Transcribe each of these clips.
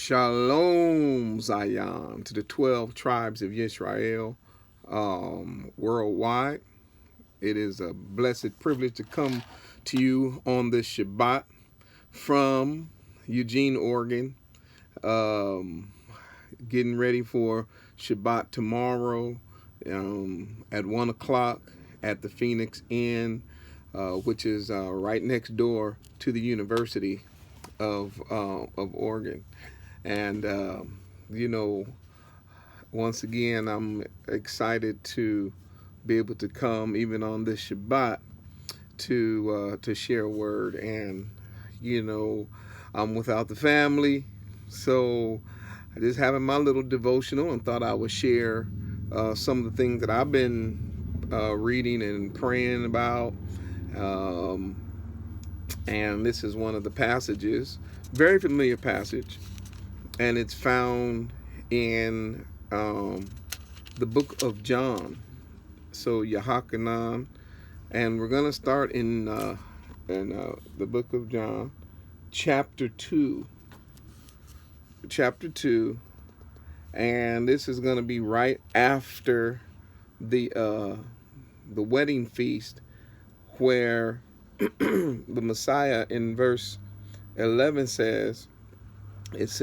Shalom, Zion, to the 12 tribes of Yisrael worldwide. It is a blessed privilege to come to you on this Shabbat from Eugene, Oregon. Getting ready for Shabbat tomorrow at 1 o'clock at the Phoenix Inn, which is right next door to the University of Oregon. And, once again, I'm excited to be able to come even on this Shabbat to share a word. And, I'm without the family, so I just having my little devotional and thought I would share some of the things that I've been reading and praying about. And this is one of the passages, very familiar passage, and it's found in the book of John. So Yahachanan, and we're going to start in the book of John, chapter 2, and this is going to be right after the wedding feast, where the Messiah in verse 11 says, this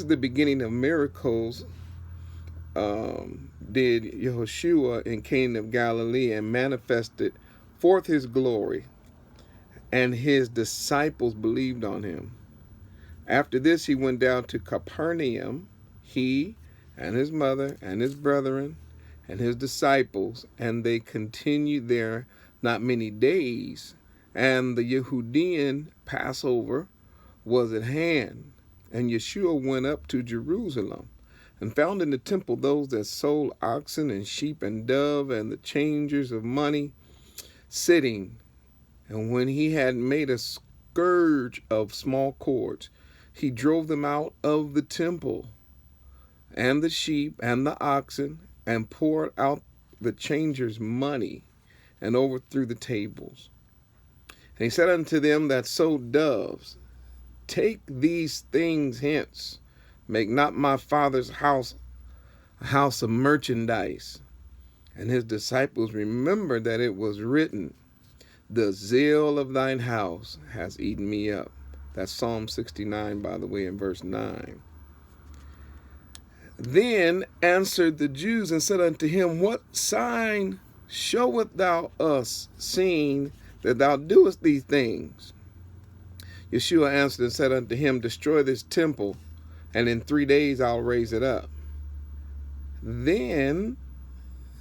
is the beginning of miracles did Yehoshua in Cana of Galilee, and manifested forth his glory, and his disciples believed on him. After this he went down to Capernaum, he and his mother and his brethren and his disciples, and they continued there not many days, and the Yehudean Passover was at hand. And Yeshua went up to Jerusalem, and found in the temple those that sold oxen and sheep and dove, and the changers of money, sitting. And when he had made a scourge of small cords, he drove them out of the temple, and the sheep and the oxen, and poured out the changers' money, and overthrew the tables. And he said unto them that sold doves, Take these things hence, make not my Father's house a house of merchandise. And his disciples remembered that it was written, The zeal of thine house has eaten me up. That's Psalm 69, by the way, in verse 9. Then answered the Jews and said unto him, What sign showeth thou us, seeing that thou doest these things? Yeshua answered and said unto him, Destroy this temple, and in 3 days I'll raise it up. Then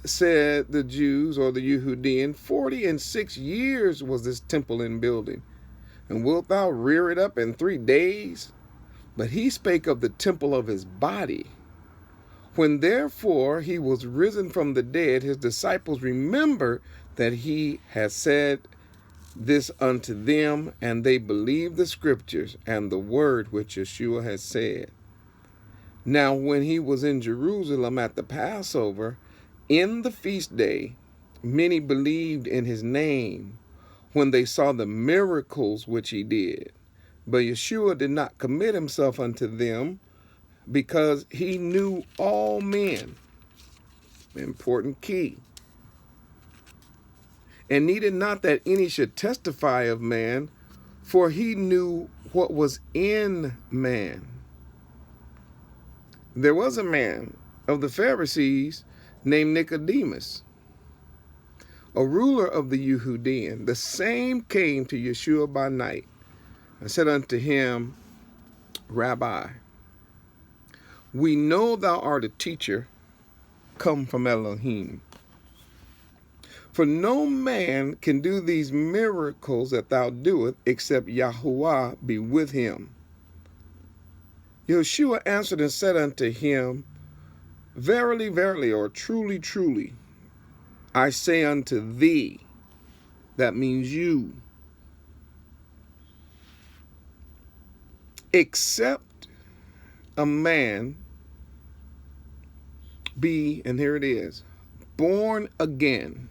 said the Jews, or the Yehudean, 46 years was this temple in building, and wilt thou rear it up in 3 days? But he spake of the temple of his body. When therefore he was risen from the dead, his disciples remembered that he had said this unto them, and they believed the scriptures and the word which Yeshua had said. Now when he was in Jerusalem at the Passover, in the feast day, many believed in his name, when they saw the miracles which he did. But Yeshua did not commit himself unto them, because he knew all men. Important key. And needed not that any should testify of man, for he knew what was in man. There was a man of the Pharisees named Nicodemus, a ruler of the Yehudean. The same came to Yeshua by night, and said unto him, Rabbi, we know thou art a teacher come from Elohim. For no man can do these miracles that thou doest, except Yahuwah be with him. Yeshua answered and said unto him, Verily, verily, or truly, truly, I say unto thee, that means you, except a man be, and here it is, born again,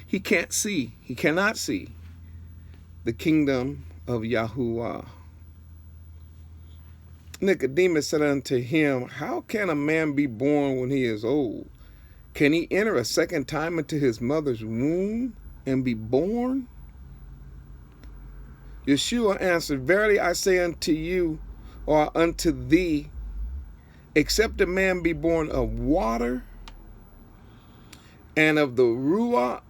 he can't see, he cannot see the kingdom of Yahuwah. Nicodemus said unto him, how can a man be born when he is old? Can he enter a second time into his mother's womb and be born? Yeshua answered, verily I say unto you, or unto thee, except a man be born of water and of the Ruach,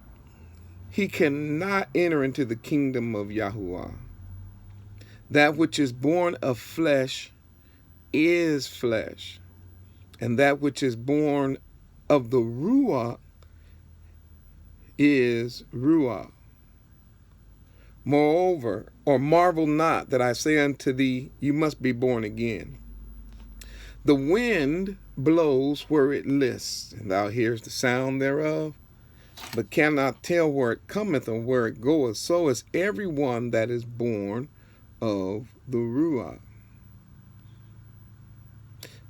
he cannot enter into the kingdom of Yahuwah. That which is born of flesh is flesh, and that which is born of the Ruach is Ruach. Moreover, or marvel not that I say unto thee, you must be born again. The wind blows where it lists, and thou hearest the sound thereof, but cannot tell where it cometh or where it goeth. So is every one that is born of the Ruach.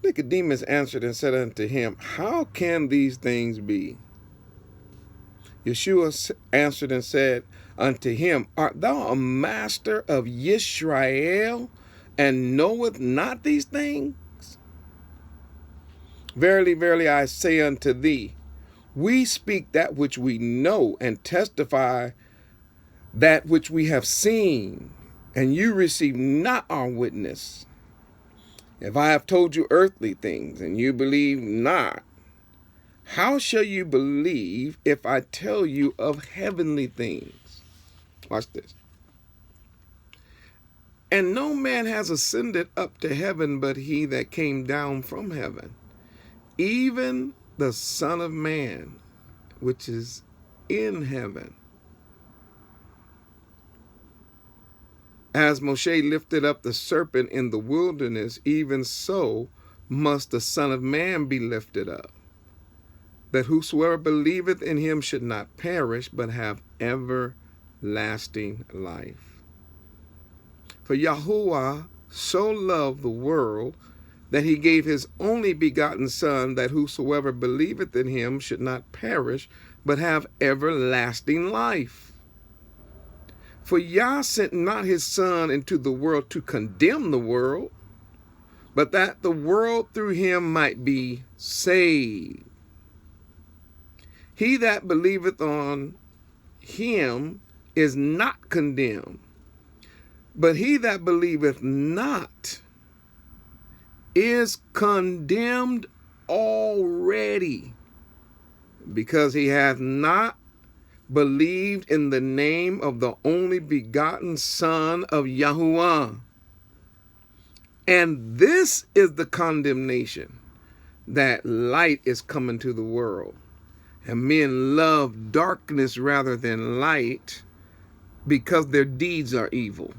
Nicodemus answered and said unto him, how can these things be? Yeshua answered and said unto him, art thou a master of Yisrael, and knoweth not these things? Verily, verily, I say unto thee, we speak that which we know, and testify that which we have seen, and you receive not our witness. If I have told you earthly things, and you believe not, how shall you believe if I tell you of heavenly things? Watch this. And no man has ascended up to heaven but he that came down from heaven, even the Son of Man, which is in heaven. As Moshe lifted up the serpent in the wilderness, even so must the Son of Man be lifted up, that whosoever believeth in him should not perish, but have everlasting life. For Yahuwah so loved the world that he gave his only begotten Son, that whosoever believeth in him should not perish, but have everlasting life. For Yah sent not his Son into the world to condemn the world, but that the world through him might be saved. He that believeth on him is not condemned, but he that believeth not is condemned already, because he hath not believed in the name of the only begotten Son of Yahuwah. And this is the condemnation, that light is coming to the world, and men love darkness rather than light, because their deeds are evil.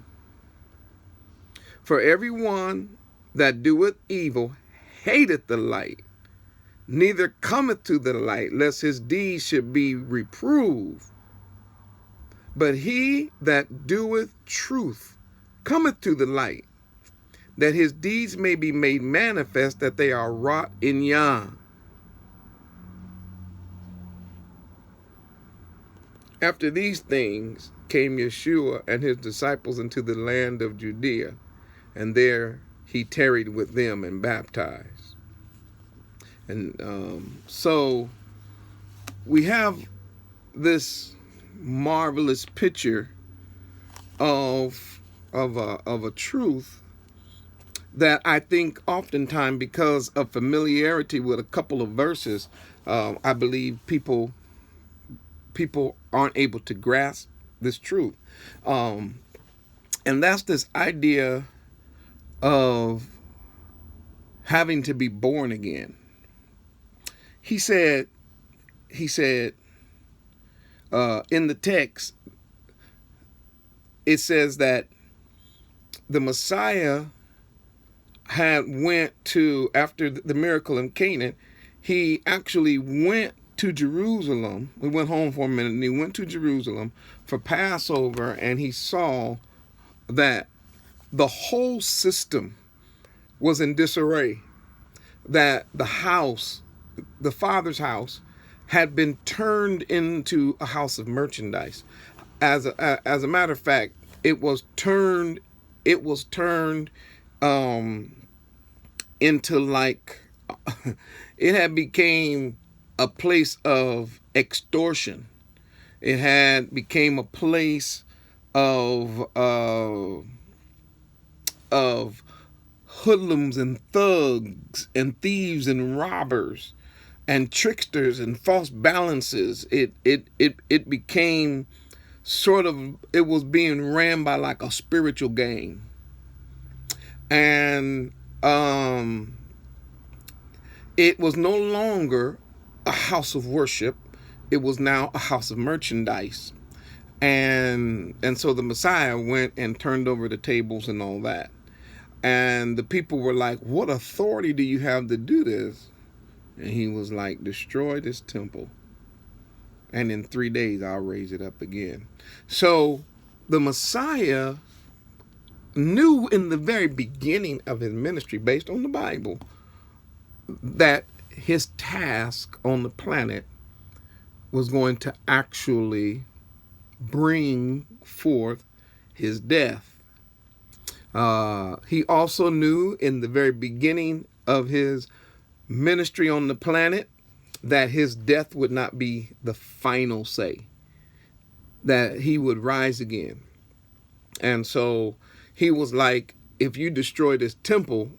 For everyone that doeth evil hateth the light, neither cometh to the light, lest his deeds should be reproved. But he that doeth truth cometh to the light, that his deeds may be made manifest, that they are wrought in Yah. After these things came Yeshua and his disciples into the land of Judea, and there he tarried with them and baptized. And so we have this marvelous picture of a truth that I think oftentimes, because of familiarity with a couple of verses, I believe people aren't able to grasp this truth. And that's this idea of having to be born again. He said, in the text, it says that the Messiah went to, after the miracle in Canaan, he actually went to Jerusalem. We went home for a minute, and he went to Jerusalem for Passover, and he saw that the whole system was in disarray, that the house, the Father's house, had been turned into a house of merchandise. As a matter of fact, it was turned into like it had became a place of extortion. It had became a place of hoodlums and thugs and thieves and robbers and tricksters and false balances. It became sort of, it was being ran by like a spiritual gang. And it was no longer a house of worship. It was now a house of merchandise. And so the Messiah went and turned over the tables and all that. And the people were like, what authority do you have to do this? And he was like, destroy this temple, and in 3 days I'll raise it up again. So the Messiah knew in the very beginning of his ministry, based on the Bible, that his task on the planet was going to actually bring forth his death. He also knew in the very beginning of his ministry on the planet that his death would not be the final say, that he would rise again. And so he was like, if you destroy this temple,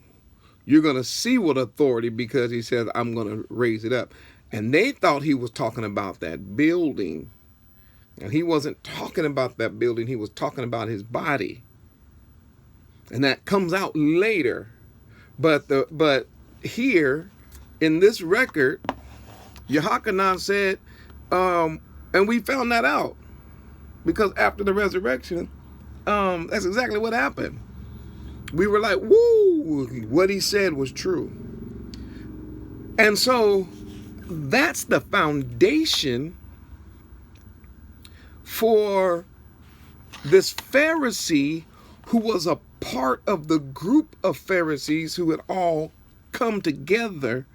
you're going to see what authority, because he says, I'm going to raise it up. And they thought he was talking about that building. And he wasn't talking about that building. He was talking about his body. And that comes out later. But here in this record, Yochanan said, and we found that out because after the resurrection, that's exactly what happened. We were like, woo, what he said was true. And so that's the foundation for this Pharisee who was a part of the group of Pharisees who had all come together.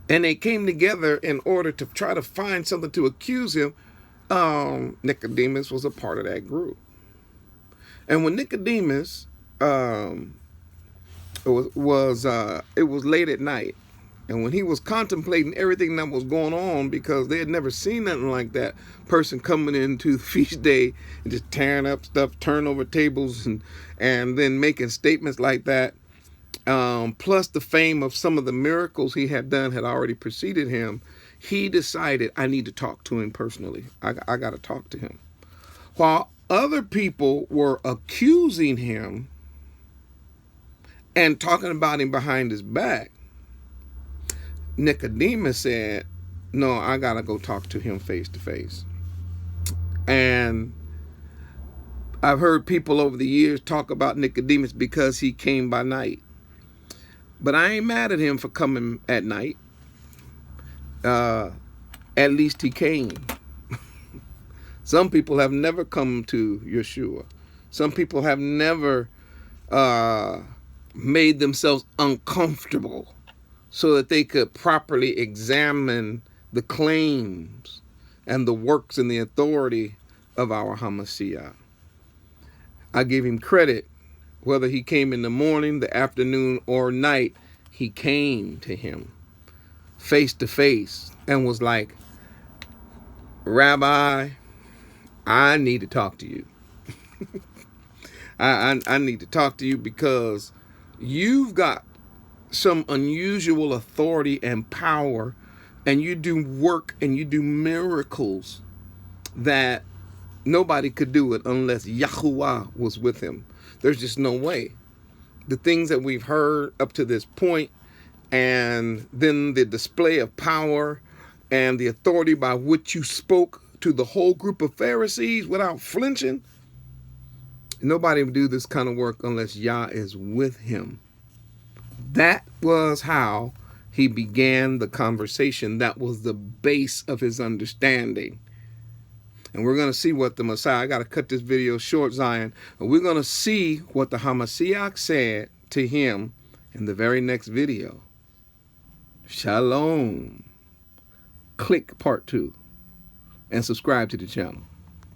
And they came together in order to try to find something to accuse him. Nicodemus was a part of that group. And when Nicodemus, it was late at night. And when he was contemplating everything that was going on, because they had never seen nothing like that, person coming into the feast day and just tearing up stuff, turning over tables, and then making statements like that. Plus the fame of some of the miracles he had done had already preceded him. He decided, I need to talk to him personally. I got to talk to him. While other people were accusing him and talking about him behind his back, Nicodemus said, no, I got to go talk to him face to face. And I've heard people over the years talk about Nicodemus because he came by night. But I ain't mad at him for coming at night. At least he came. Some people have never come to Yeshua. Some people have never made themselves uncomfortable so that they could properly examine the claims and the works and the authority of our HaMashiach. I give him credit. Whether he came in the morning, the afternoon, or night, he came to him face to face and was like, Rabbi, I need to talk to you. I need to talk to you because you've got some unusual authority and power, and you do work and you do miracles that nobody could do it unless Yahuwah was with him. There's just no way. The things that we've heard up to this point, and then the display of power and the authority by which you spoke to the whole group of Pharisees without flinching, nobody would do this kind of work unless Yah is with him. That was how he began the conversation. That was the base of his understanding. And we're going to see what the Messiah, I got to cut this video short, Zion. But we're going to see what the HaMashiach said to him in the very next video. Shalom. Click part 2 and subscribe to the channel.